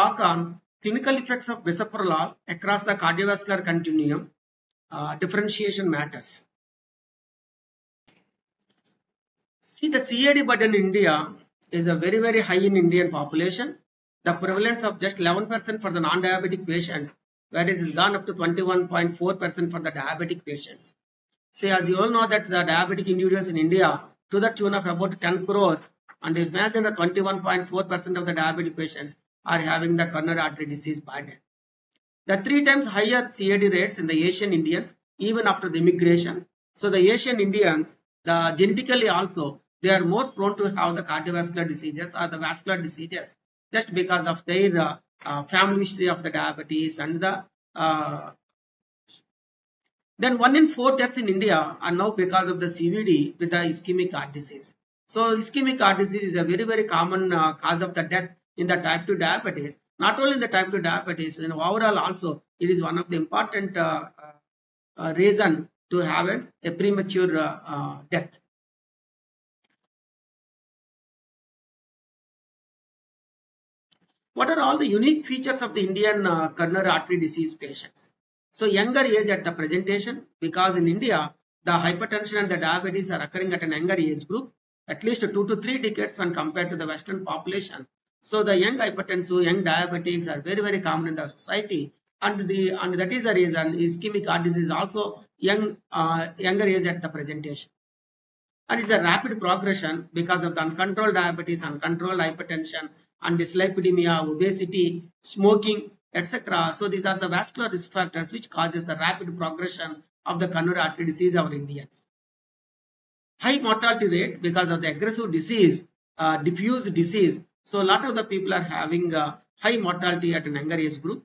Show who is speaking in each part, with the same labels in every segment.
Speaker 1: talk on clinical effects of bisoprolol across the cardiovascular continuum. Differentiation matters. See, the CAD burden in India is a very high in Indian population. The prevalence of just 11% for the non-diabetic patients, where it has gone up to 21.4% for the diabetic patients. See, as you all know that the diabetic individuals in India to the tune of about 10 crores, and imagine the 21.4% of the diabetic patients are having the coronary artery disease burden. The 3 times higher CAD rates in the Asian Indians even after the immigration. So the Asian Indians, the genetically also, they are more prone to have the cardiovascular diseases or the vascular diseases just because of their family history of the diabetes and the then 1 in 4 deaths in India are now because of the CVD with the ischemic heart disease. So ischemic heart disease is a very common cause of the death in the type 2 diabetes. Not only in the type 2 diabetes, in overall also, it is one of the important reason to have a premature death. What are all the unique features of the Indian coronary artery disease patients? So younger age at the presentation, because in India, the hypertension and the diabetes are occurring at an younger age group, at least 2 to 3 decades when compared to the Western population. So the young hypertensive, young diabetics are very common in the society, and that is the reason ischemic heart disease is also younger age at the presentation. And it's a rapid progression because of the uncontrolled diabetes, uncontrolled hypertension, and dyslipidemia, obesity, smoking, etc. So these are the vascular risk factors which causes the rapid progression of the coronary artery disease of Indians. High mortality rate because of the aggressive disease, diffuse disease. So a lot of the people are having high mortality at an younger age group.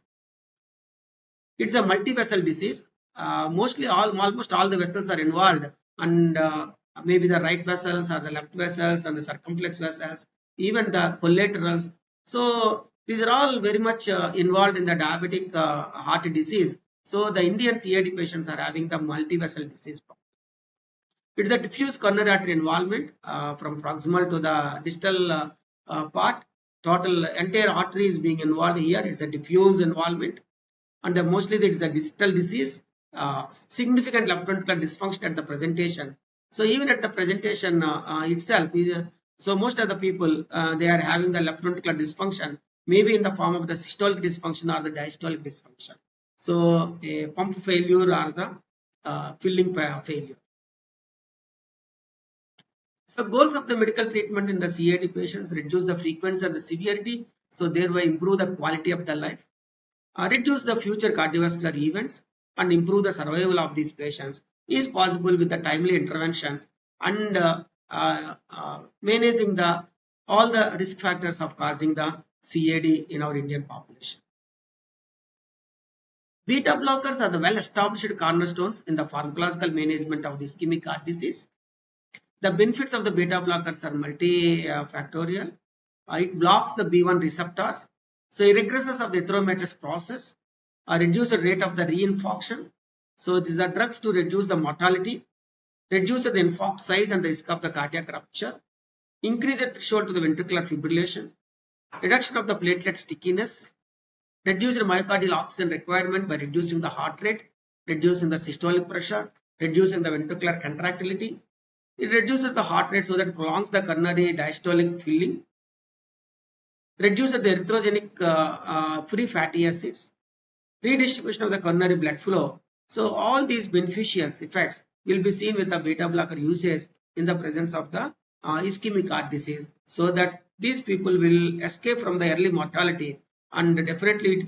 Speaker 1: It's a multi-vessel disease. Almost all the vessels are involved, and maybe the right vessels or the left vessels and the circumflex vessels, even the collaterals. So these are all very much involved in the diabetic heart disease. So the Indian CAD patients are having the multi-vessel disease. It's a diffuse coronary artery involvement from proximal to the distal part. Total entire artery is being involved here. It's a diffuse involvement, and mostly there is a distal disease. Significant left ventricular dysfunction at the presentation. So even at the presentation itself, so most of the people they are having the left ventricular dysfunction, maybe in the form of the systolic dysfunction or the diastolic dysfunction. So a pump failure or the filling failure. So goals of the medical treatment in the CAD patients: reduce the frequency and the severity, so thereby improve the quality of the life, reduce the future cardiovascular events, and improve the survival of these patients is possible with the timely interventions and managing all the risk factors of causing the CAD in our Indian population. Beta blockers are the well-established cornerstones in the pharmacological management of the ischemic heart disease. The benefits of the beta blockers are multifactorial. It blocks the B1 receptors, so it regresses of the erythromatous process, reduce the rate of the reinfarction. So these are drugs to reduce the mortality, reduce the infarct size and the risk of the cardiac rupture, increase the threshold to the ventricular fibrillation, reduction of the platelet stickiness, reduce the myocardial oxygen requirement by reducing the heart rate, reducing the systolic pressure, reducing the ventricular contractility. It reduces the heart rate so that it prolongs the coronary diastolic filling, reduces the atherogenic free fatty acids, redistribution of the coronary blood flow. So all these beneficial effects will be seen with the beta blocker usage in the presence of the ischemic heart disease, so that these people will escape from the early mortality, and definitely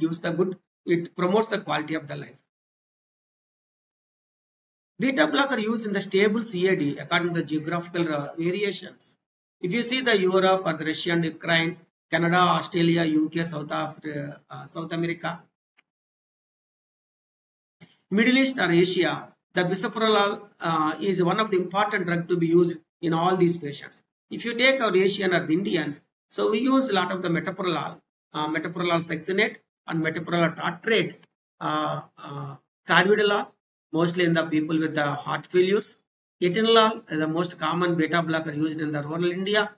Speaker 1: it promotes the quality of the life. Beta blocker used in the stable CAD according to the geographical variations. If you see the Europe or the Russia and Ukraine, Canada, Australia, UK, South America, Middle East or Asia, the bisoprolol is one of the important drugs to be used in all these patients. If you take our Asian or Indians, so we use a lot of the metoprolol, metoprolol succinate and metoprolol tartrate, carvedilol, mostly in the people with the heart failures. Etinolol is the most common beta blocker used in the rural India.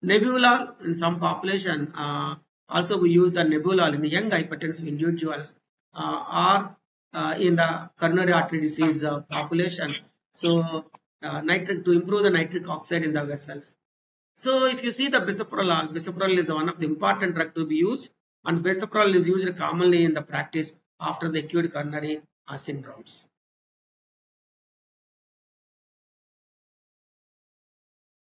Speaker 1: Nebuvolol in some population Also, we use the nebulizer in young hypertensive individuals or in the coronary artery disease population. So, to improve the nitric oxide in the vessels. So, if you see the bisoprolol, bisoprolol is one of the important drug to be used, and bisoprolol is used commonly in the practice after the acute coronary syndromes.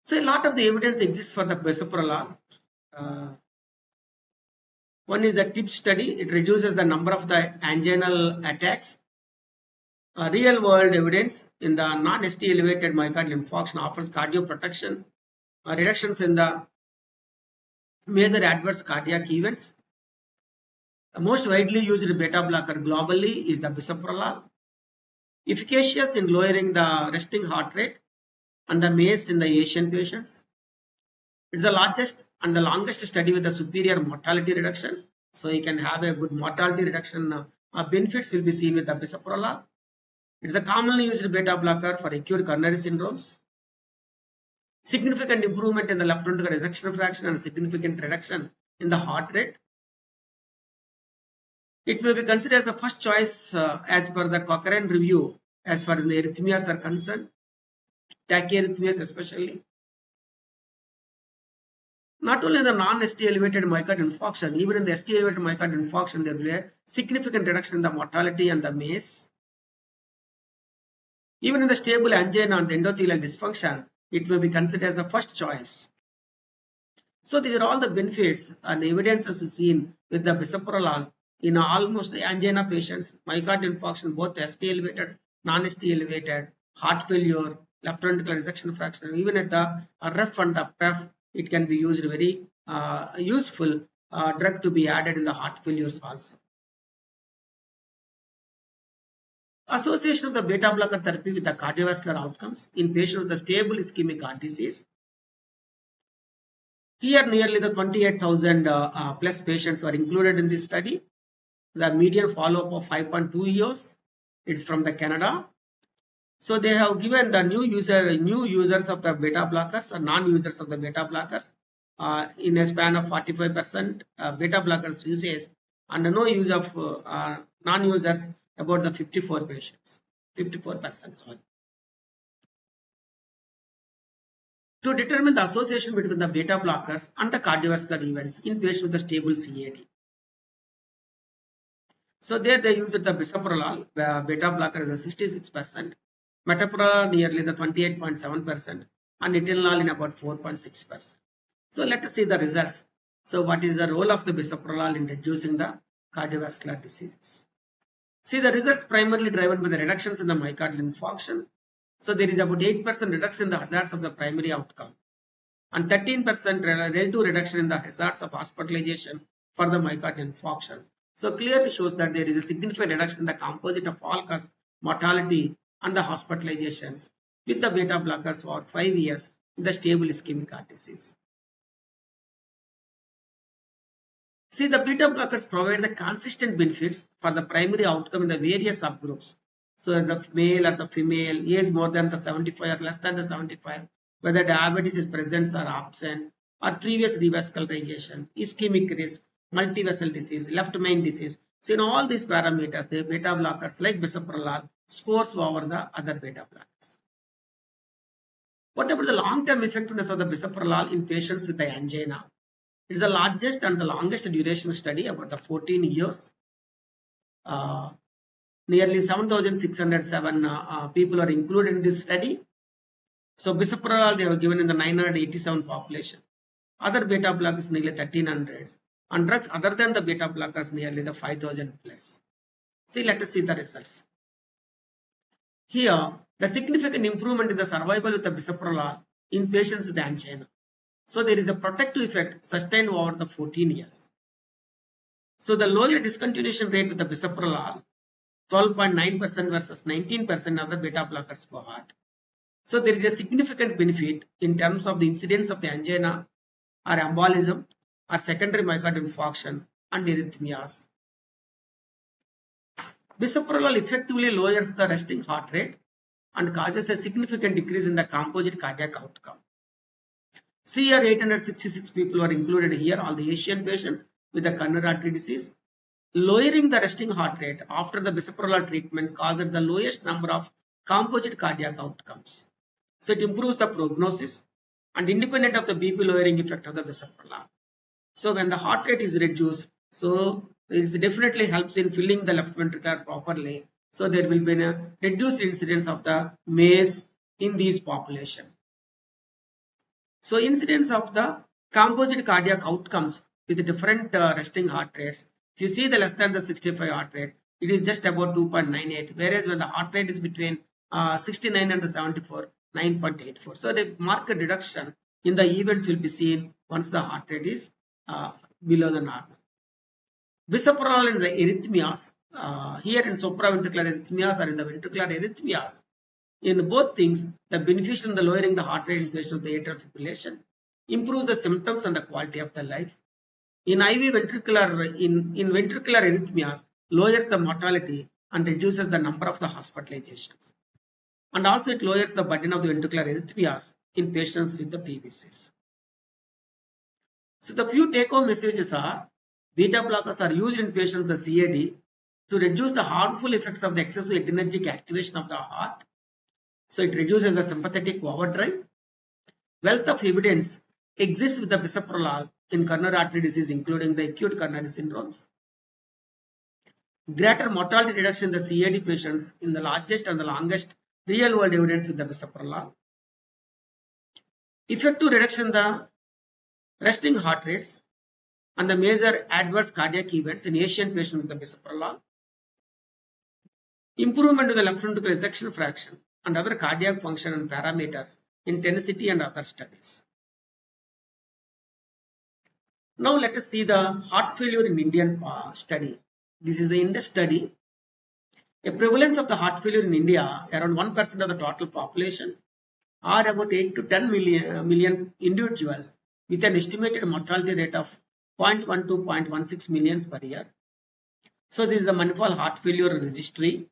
Speaker 1: So, a lot of the evidence exists for the bisoprolol. One is the TIPS study. It reduces the number of the anginal attacks. Real world evidence in the non-ST elevated myocardial infarction offers cardioprotection, reductions in the major adverse cardiac events. The most widely used beta blocker globally is the bisoprolol. Efficacious in lowering the resting heart rate and the MACE in the Asian patients. It's the largest and the longest study with a superior mortality reduction. So you can have a good mortality reduction. Benefits will be seen with the bisoprolol. It's a commonly used beta blocker for acute coronary syndromes. Significant improvement in the left ventricular ejection fraction and significant reduction in the heart rate. It may be considered as the first choice as per the Cochrane review as far as the arrhythmias are concerned, tachyarrhythmias especially. Not only the non-ST elevated myocardial infarction, even in the ST elevated myocardial infarction, there will be a significant reduction in the mortality and the MACE. Even in the stable angina and the endothelial dysfunction, it may be considered as the first choice. So these are all the benefits and evidences seen with the bisoprolol in almost angina patients, myocardial infarction, both ST elevated, non-ST elevated, heart failure, left ventricular ejection fraction, even at the RF and the PEF, it can be used very useful drug to be added in the heart failures also. Association of the beta blocker therapy with the cardiovascular outcomes in patients with the stable ischemic heart disease. Here, nearly the 28,000 plus patients were included in this study. The median follow-up of 5.2 years. It's from the Canada. So they have given the new users of the beta blockers or non-users of the beta blockers in a span of 45% beta blockers usage, and no use of non-users about the 54 patients, 54%. Sorry. To determine the association between the beta blockers and the cardiovascular events in patients with the stable CAD. So there they used the bisoprolol, beta blocker is a 66%, metoprolol nearly the 28.7%, and etinolol in about 4.6%. So let us see the results. So what is the role of the bisoprolol in reducing the cardiovascular diseases? See the results primarily driven by the reductions in the myocardial infarction. So there is about 8% reduction in the hazards of the primary outcome and 13% relative reduction in the hazards of hospitalization for the myocardial infarction. So clearly shows that there is a significant reduction in the composite of all-cause mortality and the hospitalizations with the beta blockers for 5 years in the stable ischemic heart disease. See, the beta blockers provide the consistent benefits for the primary outcome in the various subgroups. So the male or the female, age more than the 75 or less than the 75, whether diabetes is present or absent, or previous revascularization, ischemic risk, multivessel disease, left main disease. So in all these parameters, the beta blockers like bisoprolol scores over the other beta blockers. What about the long-term effectiveness of the bisoprolol in patients with the angina? It is the largest and the longest duration study, about the 14 years. Nearly 7,607 people are included in this study. So bisoprolol they were given in the 987 population. Other beta blockers nearly 1,300. And drugs other than the beta blockers nearly the 5,000 plus. See, let us see the results. Here, the significant improvement in the survival with the bisoprolol in patients with angina. So there is a protective effect sustained over the 14 years. So the lower discontinuation rate with the bisoprolol, 12.9% versus 19% of the beta blockers cohort. So there is a significant benefit in terms of the incidence of the angina or embolism or secondary myocardial infarction and arrhythmias. Bisoprolol effectively lowers the resting heart rate and causes a significant decrease in the composite cardiac outcome. See here, 866 people are included here, all the Asian patients with the coronary artery disease. Lowering the resting heart rate after the bisoprolol treatment causes the lowest number of composite cardiac outcomes. So it improves the prognosis and independent of the BP lowering effect of the bisoprolol. So when the heart rate is reduced, so it definitely helps in filling the left ventricle properly. So there will be a reduced incidence of the MACE in these population. So incidence of the composite cardiac outcomes with different resting heart rates. If you see the less than the 65 heart rate, it is just about 2.98, whereas when the heart rate is between 69 and 74, 9.84. So the marked reduction in the events will be seen once the heart rate is below the normal. Bisoprolol in the arrhythmias, here in supraventricular arrhythmias or in the ventricular arrhythmias, in both things, the beneficial in the lowering the heart rate in patients with atrial fibrillation improves the symptoms and the quality of the life. In IV ventricular, in ventricular arrhythmias, lowers the mortality and reduces the number of the hospitalizations. And also it lowers the burden of the ventricular arrhythmias in patients with the PVCs. So the few take-home messages are, beta blockers are used in patients with the CAD to reduce the harmful effects of the excessive adrenergic activation of the heart. So it reduces the sympathetic overdrive. Wealth of evidence exists with the bisoprolol in coronary artery disease, including the acute coronary syndromes. Greater mortality reduction in the CAD patients in the largest and the longest real-world evidence with the bisoprolol. Effective reduction in the resting heart rates and the major adverse cardiac events in Asian patients with the bisoprolol. Improvement in the left ventricular ejection fraction and other cardiac function and parameters in Tennessee and other studies. Now let us see the heart failure in Indian study. This is the Indus study. A prevalence of the heart failure in India around 1% of the total population, or about 8 to 10 million individuals with an estimated mortality rate of 0.1 to 0.16 millions per year. So this is the manifold heart failure registry.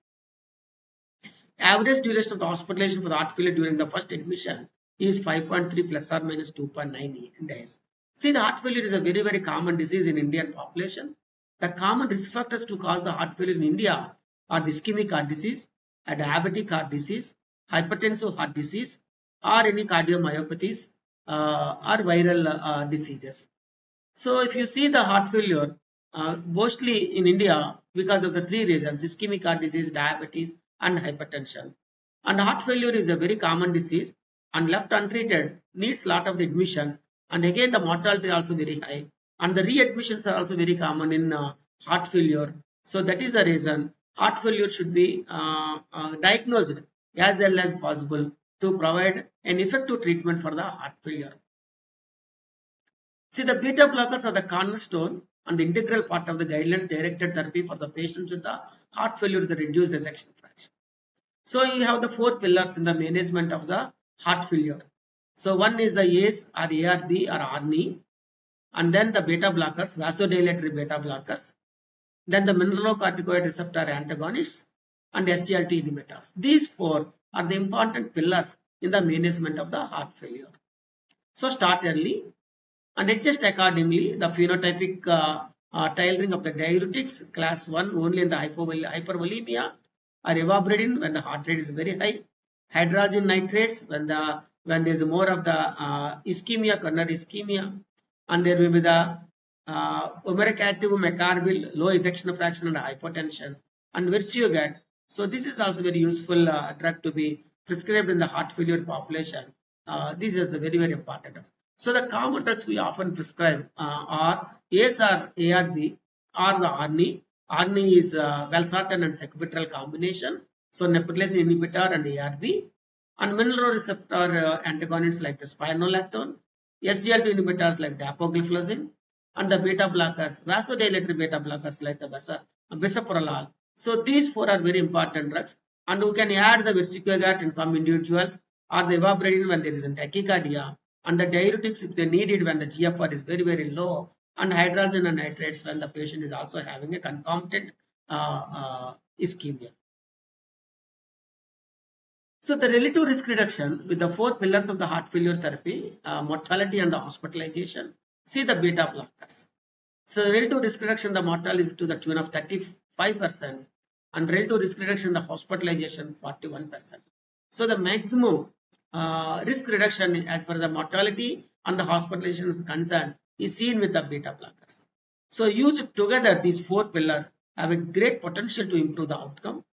Speaker 1: Average duration of the hospitalization for the heart failure during the first admission is 5.3 plus or minus 2.9 days. See, the heart failure is a very, very common disease in Indian population. The common risk factors to cause the heart failure in India are the ischemic heart disease, a diabetic heart disease, hypertensive heart disease, or any cardiomyopathies or viral diseases. So if you see the heart failure, mostly in India, because of the three reasons, ischemic heart disease, diabetes, and hypertension. And heart failure is a very common disease and left untreated needs a lot of the admissions, and again the mortality is also very high, and the readmissions are also very common in heart failure. So that is the reason heart failure should be diagnosed as early as possible to provide an effective treatment for the heart failure. See, the beta blockers are the cornerstone and the integral part of the guidelines directed therapy for the patients with the heart failure with the reduced ejection fraction. So you have the four pillars in the management of the heart failure. So one is the ACE or ARB or ARNI, and then the beta blockers, vasodilatory beta blockers, then the mineralocorticoid receptor antagonists, and SGLT inhibitors. These four are the important pillars in the management of the heart failure. So start early and adjust accordingly. The phenotypic tailoring of the diuretics, class 1 only in the hypervolemia, or evaporating when the heart rate is very high, hydrogen nitrates when there is more of the ischemia, coronary ischemia, and there will be the umericative mecarbil, low ejection fraction and hypotension, and Versiogat. So this is also very useful drug to be prescribed in the heart failure population. This is the very, very important drug. So the common drugs we often prescribe are ACE or ARB or the ARNI. ARNI is valsartan and sacubitril combination. So neprilysin inhibitor and ARB. And mineraloreceptor antagonists like the spironolactone, SGLT inhibitors like dapagliflozin, and the beta blockers, vasodilatory beta blockers like the bisoprolol. So these four are very important drugs, and we can add the Versiogat in some individuals, or the evaporating when there is a tachycardia, and the diuretics if they need it when the GFR is very, very low, and hydrogen and nitrates when the patient is also having a concomitant ischemia. So the relative risk reduction with the four pillars of the heart failure therapy, mortality and the hospitalization. See the beta blockers. So relative risk reduction, the mortality is to the tune of 35%, and relative risk reduction, the hospitalization 41%. So the maximum risk reduction as far as the mortality and the hospitalization is concerned is seen with the beta blockers. So used together, these four pillars have a great potential to improve the outcome.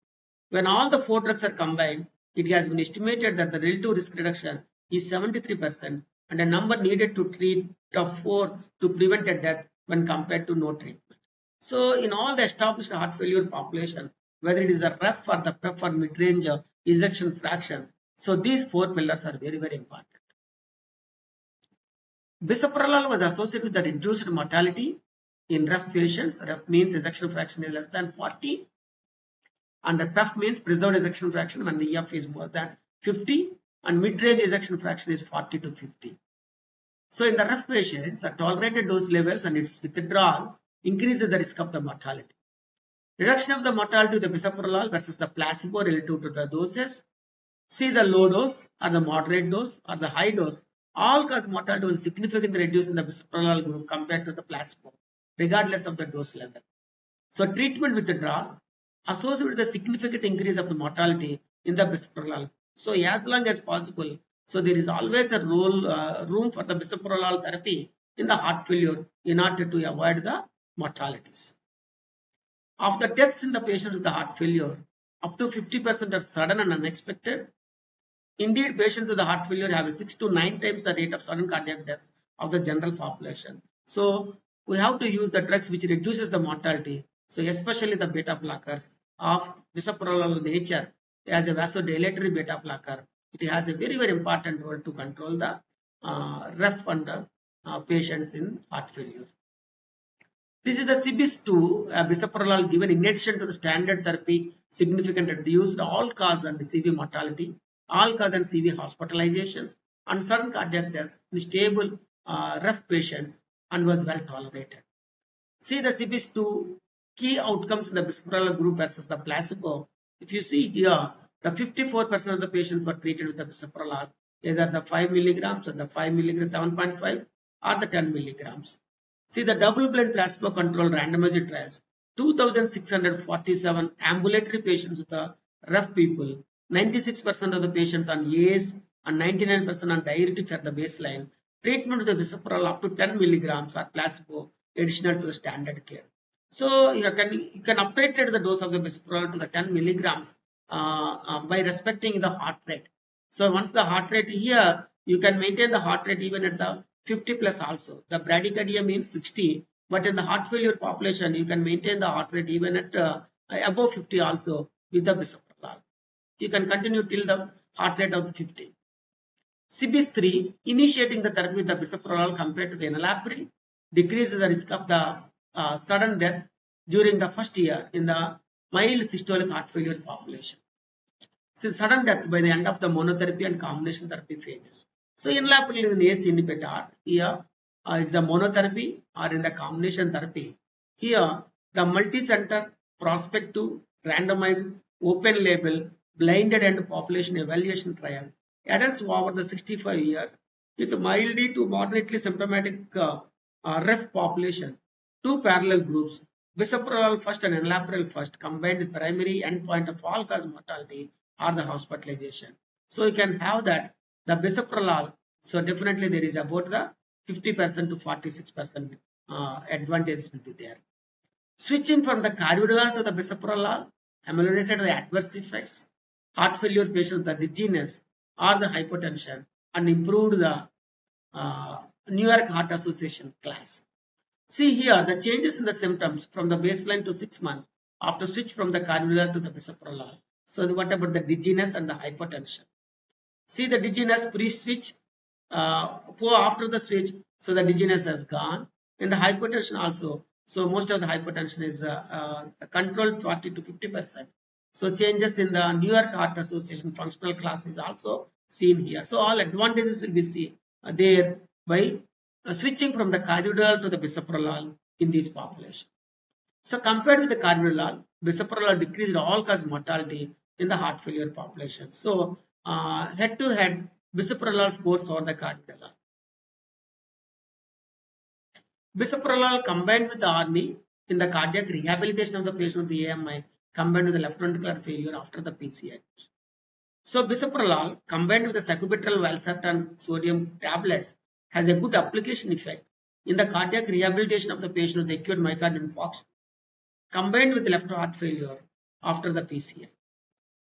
Speaker 1: When all the four drugs are combined, it has been estimated that the relative risk reduction is 73%, and a number needed to treat of 4 to prevent a death when compared to no treatment. So in all the established heart failure population, whether it is the REF or the PEF or mid-range ejection fraction, so these four pillars are very, very important. Bisoprolol was associated with the reduced mortality in REF patients. REF means ejection fraction is less than 40, and the PEF means preserved ejection fraction when the EF is more than 50, and mid-range ejection fraction is 40 to 50. So in the REF patients, a tolerated dose levels and its withdrawal increases the risk of the mortality. Reduction of the mortality with the bisoprolol versus the placebo relative to the doses. See, the low dose or the moderate dose or the high dose, all cause mortality was significantly reduced in the bisoprolol group compared to the placebo, regardless of the dose level. So treatment withdrawal associated with a significant increase of the mortality in the bisoprolol. So as long as possible, so there is always a room for the bisoprolol therapy in the heart failure in order to avoid the mortalities. Of the deaths in the patients with the heart failure, up to 50% are sudden and unexpected. Indeed, patients with the heart failure have 6 to 9 times the rate of sudden cardiac deaths of the general population. So we have to use the drugs which reduces the mortality. So especially the beta blockers of bisoprolol nature as a vasodilatory beta blocker. It has a very, very important role to control the REF and the patients in heart failure. This is the CBIS2 bisoprolol given in addition to the standard therapy, significant reduced all cause and CV mortality, all cause and CV hospitalizations, and sudden cardiac deaths in stable REF patients, and was well tolerated. See the CBIS2 key outcomes in the bisoprolol group versus the placebo. If you see here, the 54% of the patients were treated with the bisoprolol, either the 5 milligrams or the 5 milligrams 7.5 or the 10 milligrams. See the double-blind placebo-controlled randomized trials, 2,647 ambulatory patients with the REF people, 96% of the patients on ACE and 99% on diuretics at the baseline, treatment with the bisoprolol up to 10 milligrams or placebo additional to the standard care. So you can uptitrate the dose of the bisoprolol to the 10 milligrams by respecting the heart rate. So once the heart rate here, you can maintain the heart rate even at the 50 plus also. The bradycardia means 60, but in the heart failure population, you can maintain the heart rate even at above 50 also with the bisoprolol. You can continue till the heart rate of the 50. CBIS3, initiating the therapy with the bisoprolol compared to the enalapril, decreases the risk of the sudden death during the first year in the mild systolic heart failure population. So sudden death by the end of the monotherapy and combination therapy phases. So enalapril is an ACE inhibitor. Here it's a monotherapy or in the combination therapy. Here the multi-center, prospective, randomized, open label, blinded and population evaluation trial, adults over the 65 years with mildly to moderately symptomatic REF population, two parallel groups, bisoprolol first and enalapril first, combined with primary endpoint of all cause mortality or the hospitalization. So you can have that the bisoprolol. So definitely there is about the 50% to 46% advantage will be there. Switching from the carbidopa to the bisoprolol ameliorated the adverse effects, heart failure patients, the dizziness or the hypotension, and improved the New York Heart Association class. See here the changes in the symptoms from the baseline to 6 months after switch from the carbidopa to the bisoprolol. So what about the dizziness and the hypotension? See the dizziness pre-switch, after the switch, so the dizziness has gone. And the hypertension also, so most of the hypertension is controlled 40 to 50%. So changes in the New York Heart Association functional class is also seen here. So all advantages will be seen there by switching from the carbidopa to the bisoprolol in this population. So compared with the carbidopa, bisoprolol decreased all cause mortality in the heart failure population. So head to head, bisoprolol scores over the carbidopa. Bisoprolol combined with the ARNI in the cardiac rehabilitation of the patient with the AMI combined with the left ventricular failure after the PCI. So bisoprolol combined with the sacubitril valsartan sodium tablets has a good application effect in the cardiac rehabilitation of the patient with acute myocardial infarction combined with left heart failure after the PCI.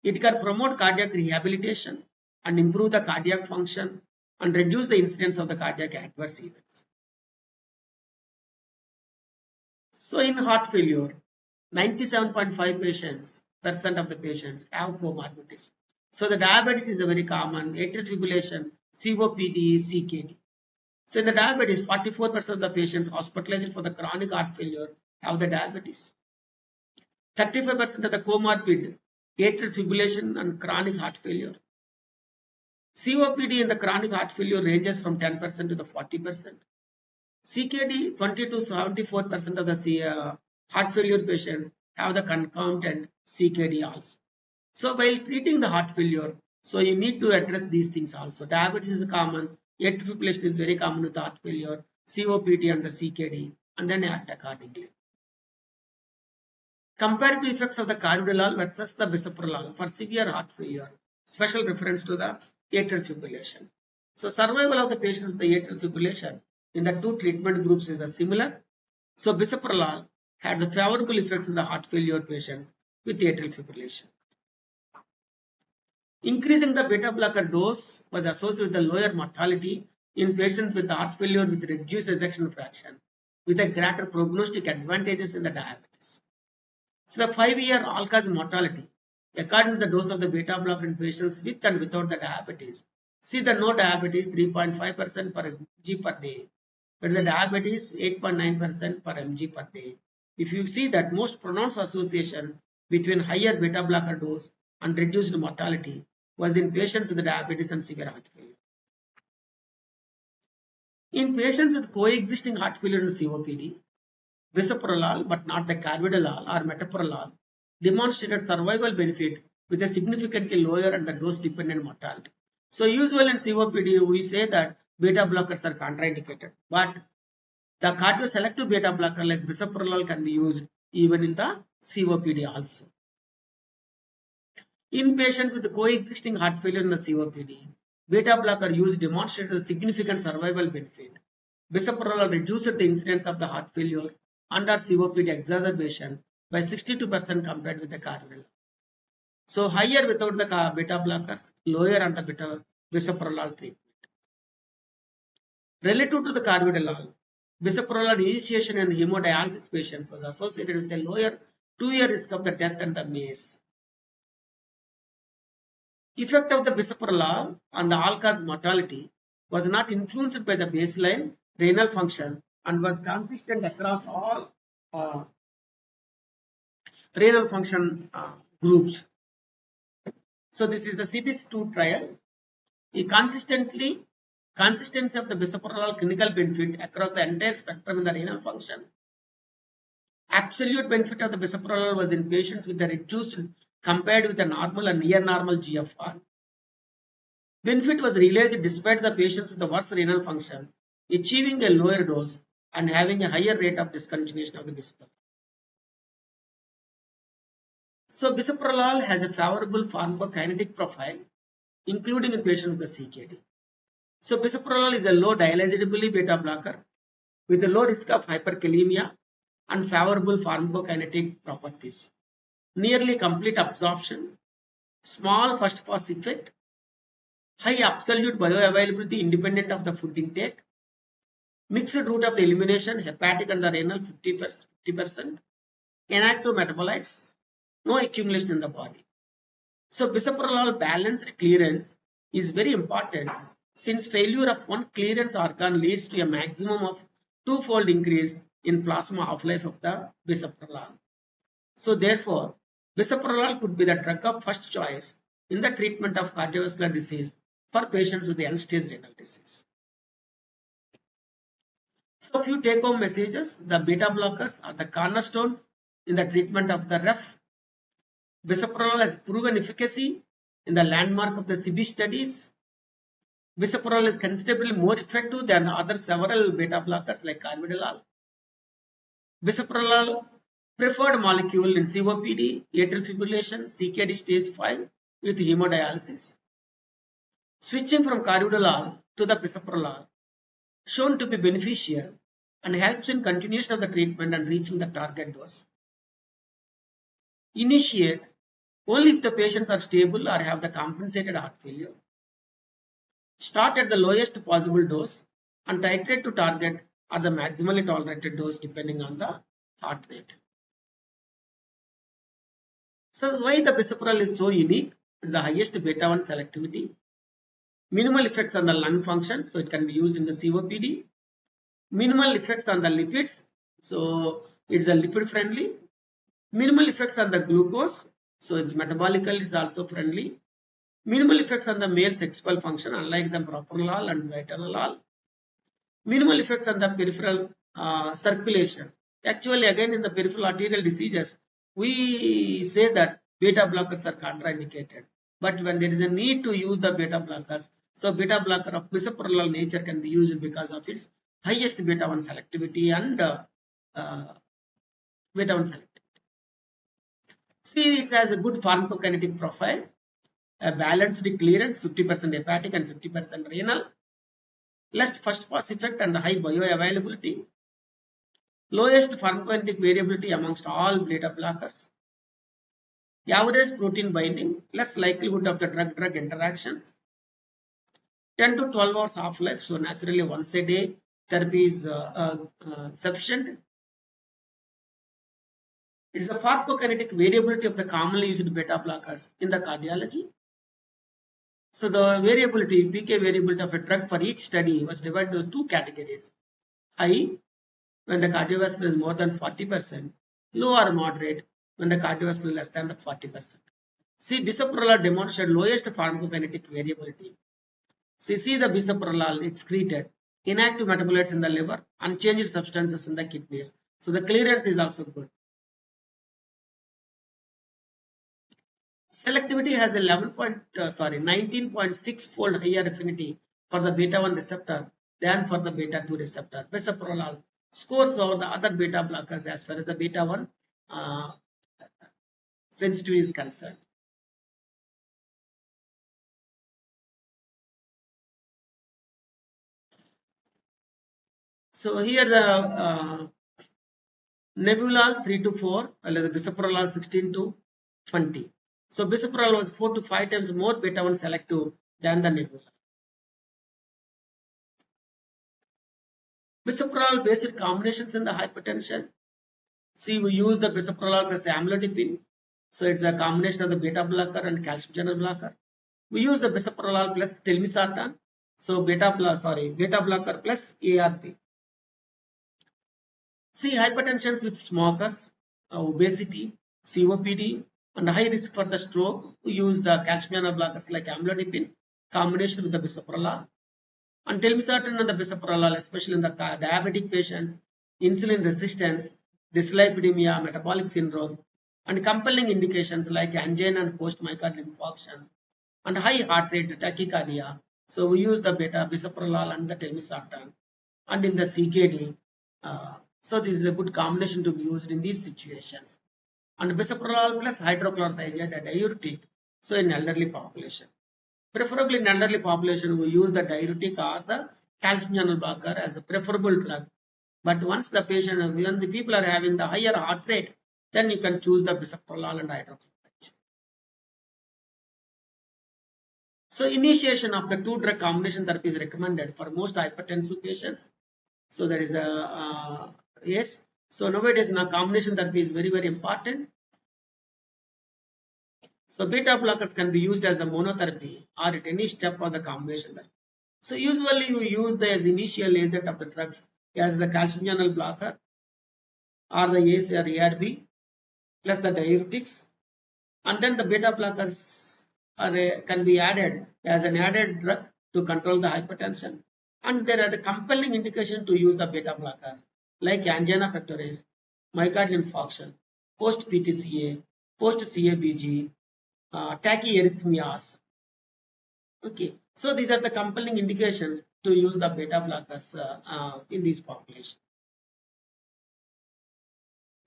Speaker 1: It can promote cardiac rehabilitation and improve the cardiac function and reduce the incidence of the cardiac adverse events. So in heart failure, 97.5% of the patients have comorbidities. So the diabetes is a very common, atrial fibrillation, COPD, CKD. So in the diabetes, 44% of the patients hospitalized for the chronic heart failure have the diabetes. 35% of the comorbid atrial fibrillation and chronic heart failure. COPD in the chronic heart failure ranges from 10% to the 40%. CKD, 20 to 74% of the heart failure patients have the concomitant CKD also. So while treating the heart failure, so you need to address these things also. Diabetes is common, atrial fibrillation is very common with heart failure, COPD and the CKD, and then act accordingly. Comparative effects of the carvedilol versus the bisoprolol for severe heart failure, special reference to the atrial fibrillation. So survival of the patients with the atrial fibrillation in the two treatment groups is the similar. So bisoprolol had the favorable effects in the heart failure patients with atrial fibrillation. Increasing the beta blocker dose was associated with the lower mortality in patients with heart failure with reduced ejection fraction, with a greater prognostic advantages in the diabetes. So the 5-year all-cause mortality, according to the dose of the beta blocker in patients with and without the diabetes. See the no diabetes 3.5% per mg per day, but the diabetes 8.9% per mg per day. If you see that most pronounced association between higher beta blocker dose and reduced mortality was in patients with diabetes and severe heart failure. In patients with coexisting heart failure and COPD, bisoprolol but not the carvedilol or metoprolol demonstrated survival benefit with a significantly lower and the dose dependent mortality. So usually in COPD we say that beta blockers are contraindicated, but the cardioselective beta blocker like bisoprolol can be used even in the COPD also. In patients with coexisting heart failure and the COPD, beta blocker use demonstrated a significant survival benefit. Bisoprolol reduced the incidence of the heart failure and or COPD exacerbation by 62% compared with the carvedilol. So higher without the beta blockers, lower on the bisoprolol treatment. Relative to the carvedilol, bisoprolol initiation in hemodialysis patients was associated with a lower 2-year risk of the death and the MACE. Effect of the bisoprolol on the all-cause mortality was not influenced by the baseline renal function and was consistent across all renal function groups. So this is the CBIS-2 trial. A consistency of the bisoprolol clinical benefit across the entire spectrum in the renal function. Absolute benefit of the bisoprolol was in patients with a reduced compared with a normal and near normal GFR. Benefit was realized despite the patients with the worse renal function achieving a lower dose and having a higher rate of discontinuation of the bisoprolol. So bisoprolol has a favorable pharmacokinetic profile, including in patients with the CKD. So bisoprolol is a low dialysability beta blocker with a low risk of hyperkalemia and favorable pharmacokinetic properties. Nearly complete absorption, small first pass effect, high absolute bioavailability independent of the food intake, mixed route of the elimination, hepatic and the renal 50%, inactive metabolites, no accumulation in the body. So bisoprolol balanced clearance is very important since failure of one clearance organ leads to a maximum of 2-fold increase in plasma half-life of the bisoprolol. So therefore, bisoprolol could be the drug of first choice in the treatment of cardiovascular disease for patients with the end-stage renal disease. So a few take-home messages. The beta blockers are the cornerstones in the treatment of the REF. Bisoprolol has proven efficacy in the landmark of the CB studies. Bisoprolol is considerably more effective than other several beta blockers like carvedilol. Bisoprolol preferred molecule in COPD, atrial fibrillation, CKD stage 5 with hemodialysis. Switching from carvedilol to the bisoprolol shown to be beneficial and helps in continuation of the treatment and reaching the target dose. Initiate only if the patients are stable or have the compensated heart failure. Start at the lowest possible dose and titrate to target or the maximally tolerated dose depending on the heart rate. So why the bisoprolol is so unique? The highest beta-1 selectivity, minimal effects on the lung function, so it can be used in the COPD, minimal effects on the lipids, so it's a lipid friendly, minimal effects on the glucose, so it's metabolical, it's also friendly, minimal effects on the male sexual function unlike the propranolol and the atenolol, minimal effects on the peripheral circulation. Actually, again in the peripheral arterial diseases, we say that beta blockers are contraindicated. But when there is a need to use the beta blockers, so beta blocker of bisoprolol nature can be used because of its highest beta-1 selectivity and beta-1 selectivity. See, it has a good pharmacokinetic profile, a balanced clearance, 50% hepatic and 50% renal, less first pass effect and the high bioavailability, lowest pharmacokinetic variability amongst all beta blockers, average protein binding, less likelihood of the drug-drug interactions, 10 to 12 hours half-life, so naturally once a day therapy is sufficient. It is the pharmacokinetic variability of the commonly used beta blockers in the cardiology. So the variability, PK variability of a drug for each study was divided into two categories. High, when the cardiovascular is more than 40%, low or moderate, when the cardiovascular is less than the 40%. See, bisoprolol demonstrated lowest pharmacokinetic variability. See the bisoprolol, it's excreted, inactive metabolites in the liver, unchanged substances in the kidneys. So the clearance is also good. Selectivity has 19.6 fold higher affinity for the beta-1 receptor than for the beta-2 receptor. Bisoprolol scores over the other beta blockers as far as the beta-1 sensitivity is concerned. So here the nebulal 3 to 4, while the bisoprolol 16 to 20. So bisoprolol was 4 to 5 times more beta-1 selective than the nebula. Bisoprolol based combinations in the hypertension. See, we use the bisoprolol plus amlodipine. So it's a combination of the beta blocker and calcium channel blocker. We use the bisoprolol plus telmisartan. So beta blocker plus ARP. See, hypertension with smokers, obesity, COPD, and high risk for the stroke. We use the calcium channel blockers like amlodipine combination with the bisoprolol. And telmisartan and the bisoprolol, especially in the diabetic patients, insulin resistance, dyslipidemia, metabolic syndrome, and compelling indications like angina and post-myocardial infarction, and high heart rate tachycardia. So we use the bisoprolol and the telmisartan, and in the CKD. So this is a good combination to be used in these situations. And bisoprolol plus hydrochlorothiazide, a diuretic, so in elderly population. Preferably in elderly population, we use the diuretic or the calcium channel blocker as the preferable drug. But once the patient, when the people are having the higher heart rate, then you can choose the bisoprolol and hydrochlorothiazide. So initiation of the two drug combination therapy is recommended for most hypertensive patients. So there is a yes. So nowadays now combination therapy is very, very important. So beta blockers can be used as the monotherapy or at any step of the combination therapy. So usually we use the as initial agent of the drugs as the calcium channel blocker or the ACE or ARB plus the diuretics, and then the beta blockers can be added as an added drug to control the hypertension. And there are the compelling indication to use the beta blockers like angina pectoris, myocardial infarction, post PTCA, post CABG, tachyarrhythmias. Okay, so these are the compelling indications to use the beta blockers in this population.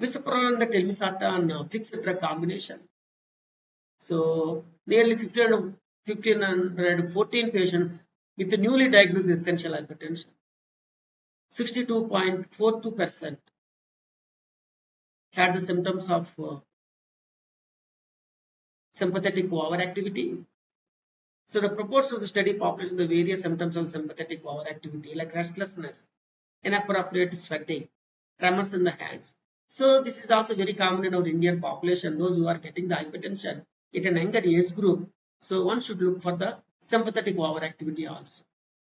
Speaker 1: Bisoprolol and the telmisartan fixed drug combination. So nearly 1,514 patients with newly diagnosed essential hypertension. 62.42% had the symptoms of sympathetic overactivity. So the proportion of the study population, the various symptoms of sympathetic overactivity like restlessness, inappropriate sweating, tremors in the hands. So this is also very common in our Indian population, those who are getting the hypertension at an younger age group. So one should look for the sympathetic overactivity also.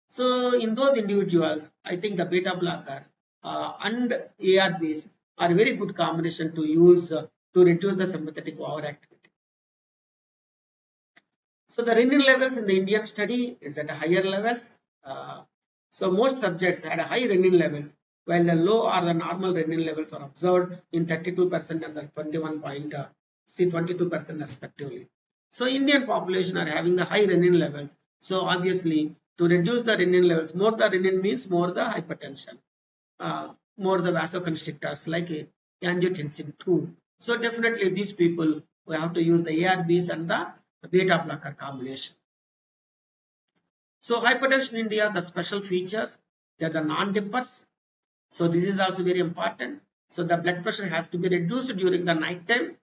Speaker 1: So in those individuals, I think the beta blockers and ARBs are a very good combination to use to reduce the sympathetic overactivity. So the renin levels in the Indian study is at a higher levels. So most subjects had a high renin levels, while the low or the normal renin levels are observed in 32% and the 22% respectively. So Indian population are having the high renin levels. So obviously to reduce the renin levels, more the renin means more the hypertension, more the vasoconstrictors like angiotensin II. So definitely these people we have to use the ARBs and the beta blocker combination. So hypertension in India, the special features, they are the non-dippers. So this is also very important. So the blood pressure has to be reduced during the night time.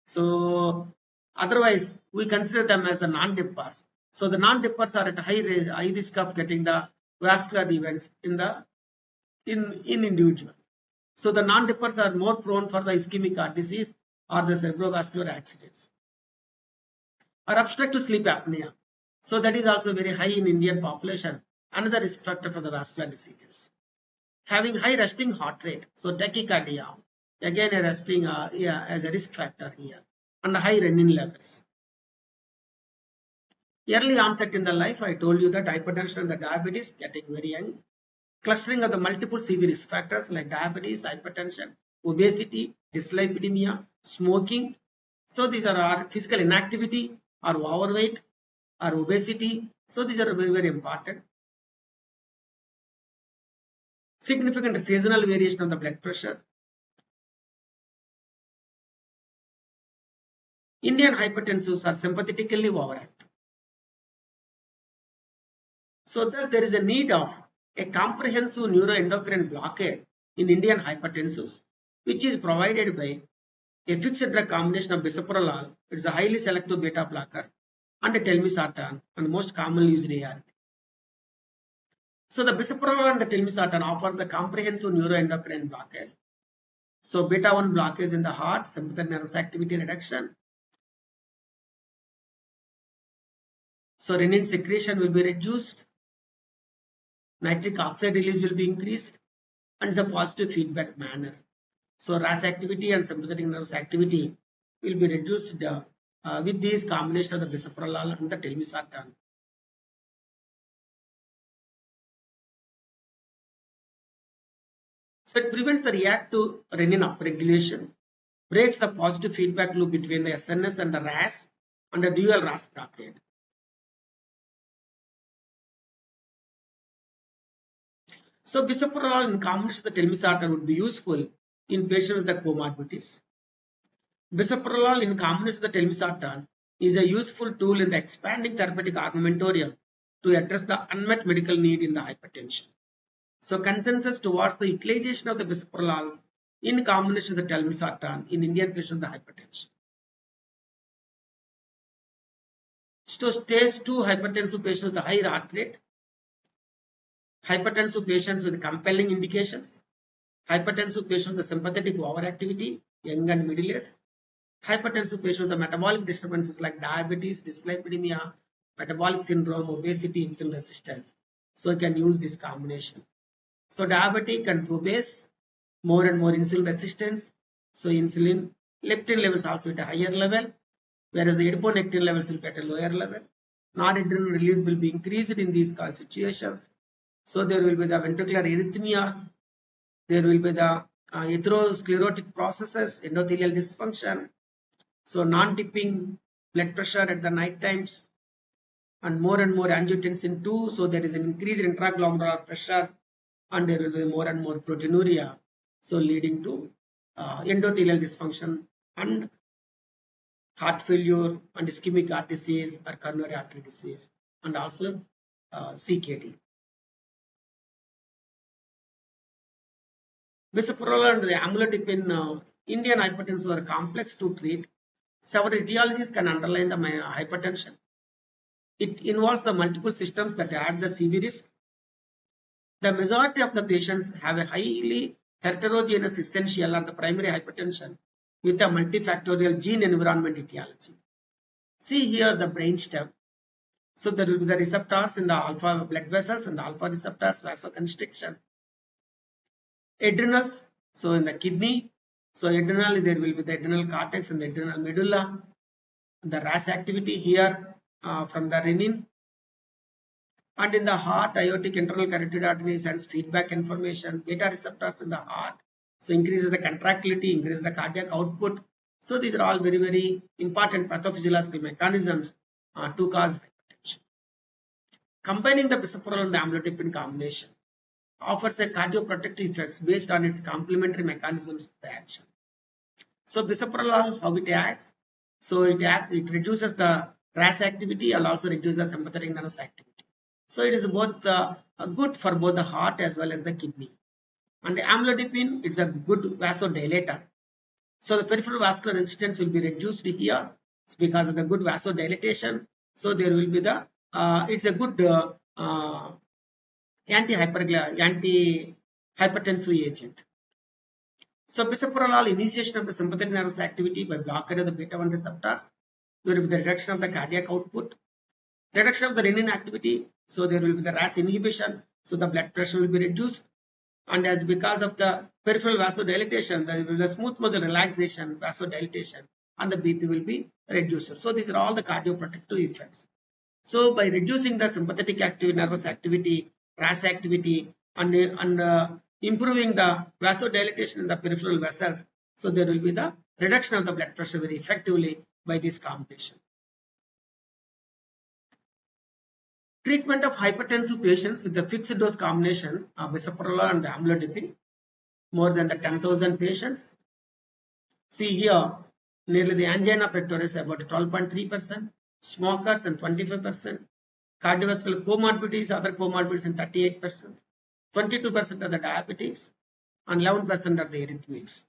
Speaker 1: So otherwise we consider them as the non-dippers. So the non-dippers are at high risk of getting the vascular events in individuals. So the non-dippers are more prone for the ischemic heart disease or the cerebrovascular accidents or obstructive sleep apnea. So that is also very high in Indian population, another risk factor for the vascular diseases. Having high resting heart rate, so tachycardia, again a resting as a risk factor here, and high renin levels. Early onset in the life, I told you that hypertension and the diabetes getting very young. Clustering of the multiple severe risk factors like diabetes, hypertension, obesity, dyslipidemia, smoking. So these are our physical inactivity or overweight or obesity. So these are very, very important. Significant seasonal variation of the blood pressure. Indian hypertensives are sympathetically overactive. So thus there is a need of a comprehensive neuroendocrine blockade in Indian hypertensives, which is provided by a fixed drug combination of bisoprolol, it's a highly selective beta blocker, and a telmisartan, and most commonly used ARB. So the bisoprolol and the telmisartan offers the comprehensive neuroendocrine blockade. So beta 1 blockage in the heart, sympathetic nervous activity reduction. So renin secretion will be reduced, nitric oxide release will be increased, and it's a positive feedback manner. So RAS activity and sympathetic nervous activity will be reduced with these combination of the bisoprolol and the telmisartan. So it prevents the reactive renin upregulation, breaks the positive feedback loop between the SNS and the RAS, and a dual RAS blockade. So bisoprolol in combination with the telmisartan would be useful in patients with the comorbidities. Bisoprolol in combination with the telmisartan is a useful tool in the expanding therapeutic armamentarium to address the unmet medical need in the hypertension. So consensus towards the utilization of the bisoprolol in combination with the telmisartan in Indian patients with hypertension. So stage 2 hypertensive patients with a high heart rate, hypertensive patients with compelling indications, hypertensive patients with sympathetic overactivity, young and middle age, hypertensive patients with the metabolic disturbances like diabetes, dyslipidemia, metabolic syndrome, obesity, insulin resistance. So you can use this combination. So diabetic and obese, more and more insulin resistance. So insulin, leptin levels also at a higher level, whereas the adiponectin levels will be at a lower level. Noradrenaline release will be increased in these situations. So there will be the ventricular arrhythmias, there will be the atherosclerotic processes, endothelial dysfunction, so non-tipping blood pressure at the night times, and more angiotensin II. So there is an increase in intraglomerular pressure, and there will be more and more proteinuria, so leading to endothelial dysfunction and heart failure and ischemic heart disease or coronary artery disease, and also CKD. Bisoprolol and the amlodipine Indian hypertension are complex to treat. Several etiologies can underline the hypertension. It involves the multiple systems that add the CV risk. The majority of the patients have a highly heterogeneous essential or the primary hypertension with a multifactorial gene environment etiology. See here the brainstem. So there will be the receptors in the alpha blood vessels and the alpha receptors, vasoconstriction. Adrenals, so in the kidney. So adrenal, there will be the adrenal cortex and the adrenal medulla. The RAS activity here from the renin. And in the heart, aortic internal carotid artery sends feedback information, beta receptors in the heart. So increases the contractility, increases the cardiac output. So these are all very, very important pathophysiological mechanisms to cause hypertension. Combining the bisoprolol and the amlodipine combination offers a cardioprotective effects based on its complementary mechanisms of the action. So bisoprolol, how it acts? So it reduces the RAS activity and also reduces the sympathetic nervous activity. So it is both good for both the heart as well as the kidney. And the amlodipine, it's a good vasodilator. So the peripheral vascular resistance will be reduced here because of the good vasodilatation. So there will be the it's a good anti-hypertensive agent. So bisoprolol initiation of the sympathetic nervous activity by blockade of the beta-1 receptors. There will be the reduction of the cardiac output, reduction of the renin activity. So there will be the RAS inhibition. So the blood pressure will be reduced. And as because of the peripheral vasodilatation, there will be the smooth muscle relaxation, vasodilatation, and the BP will be reduced. So these are all the cardioprotective effects. So by reducing the sympathetic nervous activity, RAS activity, and improving the vasodilatation in the peripheral vessels, so there will be the reduction of the blood pressure very effectively by this combination. Treatment of hypertensive patients with the fixed dose combination of bisoprolol and the amlodipine, more than the 10,000 patients. See here, nearly the angina pectoris about 12.3%, smokers and 25%, cardiovascular comorbidities, other comorbidities in 38%, 22% of the diabetes, and 11% of the arrhythmias.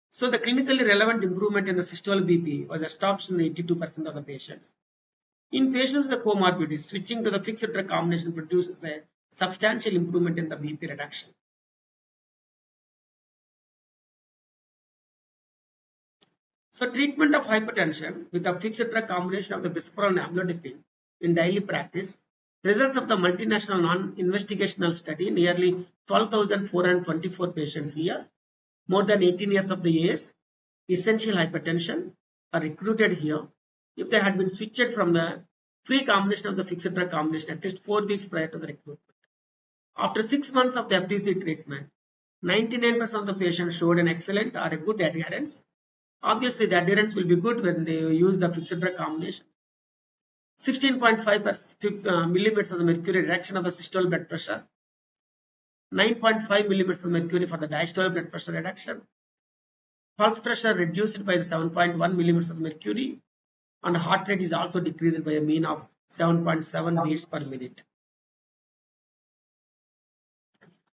Speaker 1: So the clinically relevant improvement in the systolic BP was established in the 82% of the patients. In patients with the comorbidities, switching to the fixed drug combination produces a substantial improvement in the BP reduction. So treatment of hypertension with a fixed drug combination of the bisoprolol and amlodipine in daily practice, results of the multinational non-investigational study, nearly 12,424 patients here, more than 18 years of the age, essential hypertension are recruited here. If they had been switched from the free combination of the fixed drug combination at least 4 weeks prior to the recruitment. After 6 months of the FDC treatment, 99% of the patients showed an excellent or a good adherence. Obviously, the adherence will be good when they use the fixed drug combination. 16.5 millimeters of the mercury reduction of the systolic blood pressure, 9.5 millimeters of mercury for the diastolic blood pressure reduction, pulse pressure reduced by the 7.1 millimeters of mercury, and heart rate is also decreased by a mean of 7.7 beats per minute.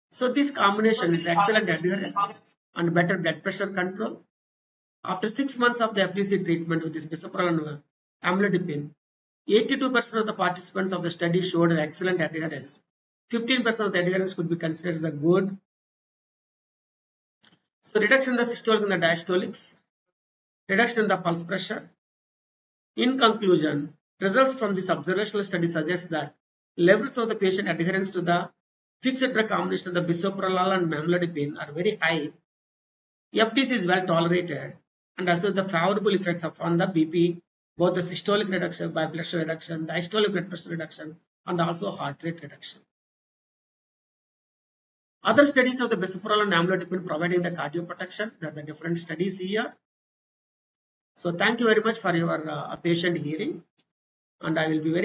Speaker 1: So this combination is excellent adherence and better blood pressure control. After 6 months of the FDC treatment with this bisoprolol and amlodipine, 82% of the participants of the study showed an excellent adherence. 15% of the adherence could be considered as the good. So reduction in the systolic and the diastolics, reduction in the pulse pressure. In conclusion, results from this observational study suggest that levels of the patient adherence to the fixed drug combination of the bisoprolol and amlodipine are very high. FDC is well tolerated and also the favorable effects upon the BP, both the systolic reduction, blood pressure reduction, diastolic blood pressure reduction, and also heart rate reduction. Other studies of the bisoprolol and amlodipine providing the cardioprotection, there are the different studies here. So thank you very much for your patient hearing, and I will be very